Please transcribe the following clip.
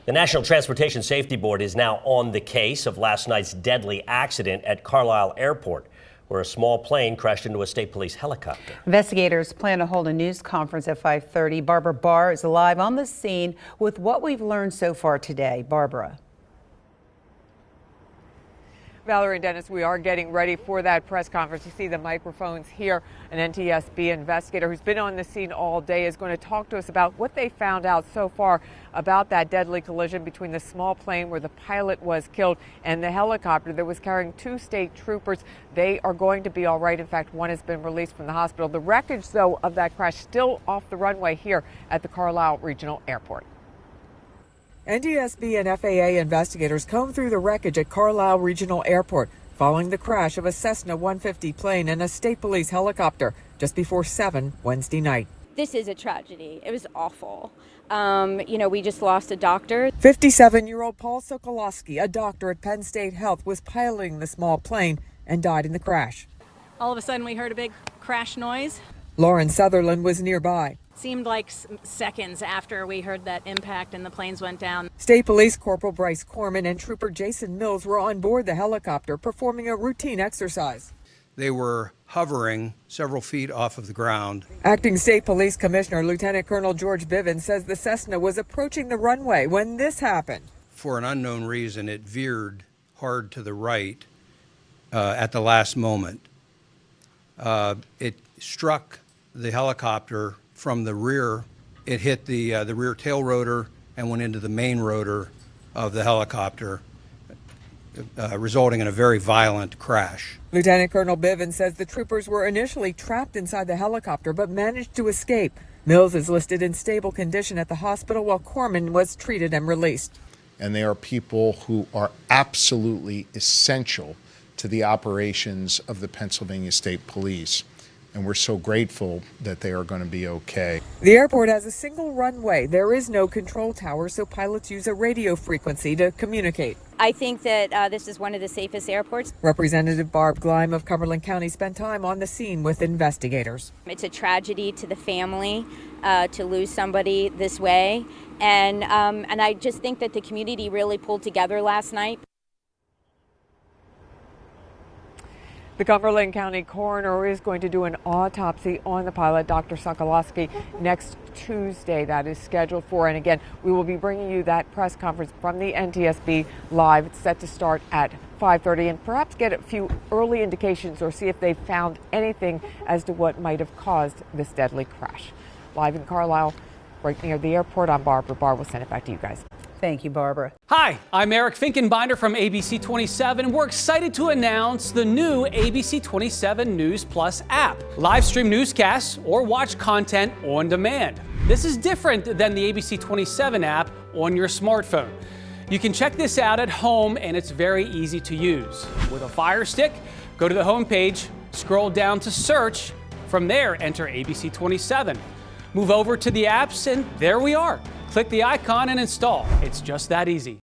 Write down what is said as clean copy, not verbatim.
The National Transportation Safety Board is now on the case of last night's deadly accident at Carlisle Airport, where a small plane crashed into a state police helicopter. Investigators plan to hold a news conference at 5:30. Barbara Barr is live on the scene with what we've learned so far today. Barbara. Valerie and Dennis, we are getting ready for that press conference. You see the microphones here. An NTSB investigator who's been on the scene all day is going to talk to us about what they found out so far about that deadly collision between the small plane where the pilot was killed and the helicopter that was carrying two state troopers. They are going to be all right. In fact, one has been released from the hospital. The wreckage, though, of that crash still off the runway here at the Carlisle Regional Airport. NTSB and FAA investigators combed through the wreckage at Carlisle Regional Airport following the crash of a Cessna 150 plane and a state police helicopter just before 7 Wednesday night. This is a tragedy. It was awful. We just lost a doctor. 57-year-old Paul Sokolowski, a doctor at Penn State Health, was piloting the small plane and died in the crash. All of a sudden we heard a big crash noise. Lauren Sutherland was nearby. Seemed like seconds after we heard that impact and the planes went down. State Police Corporal Bryce Corman and Trooper Jason Mills were on board the helicopter performing a routine exercise. They were hovering several feet off of the ground. Acting State Police Commissioner Lieutenant Colonel George Bivens says the Cessna was approaching the runway when this happened. For an unknown reason, it veered hard to the right at the last moment. It struck the helicopter from the rear. It hit the rear tail rotor and went into the main rotor of the helicopter, resulting in a very violent crash. Lieutenant Colonel Bivens says the troopers were initially trapped inside the helicopter but managed to escape. Mills is listed in stable condition at the hospital while Corman was treated and released. And they are people who are absolutely essential to the operations of the Pennsylvania State Police. And we're so grateful that they are going to be okay. The airport has a single runway. There is no control tower, so pilots use a radio frequency to communicate. I think that this is one of the safest airports. Representative Barb Gleim of Cumberland County spent time on the scene with investigators. It's a tragedy to the family to lose somebody this way. And I just think that the community really pulled together last night. The Cumberland County coroner is going to do an autopsy on the pilot, Dr. Sokolowski, next Tuesday. That is scheduled for. And again, we will be bringing you that press conference from the NTSB live. It's set to start at 5:30 and perhaps get a few early indications or see if they've found anything as to what might have caused this deadly crash. Live in Carlisle, right near the airport, I'm Barbara Barr. We'll send it back to you guys. Thank you, Barbara. Hi, I'm Eric Finkenbinder from ABC 27. We're excited to announce the new ABC 27 News Plus app. Live stream newscasts or watch content on demand. This is different than the ABC 27 app on your smartphone. You can check this out at home and it's very easy to use. With a Fire Stick, go to the homepage, scroll down to search. From there, enter ABC 27. Move over to the apps and there we are. Click the icon and install. It's just that easy.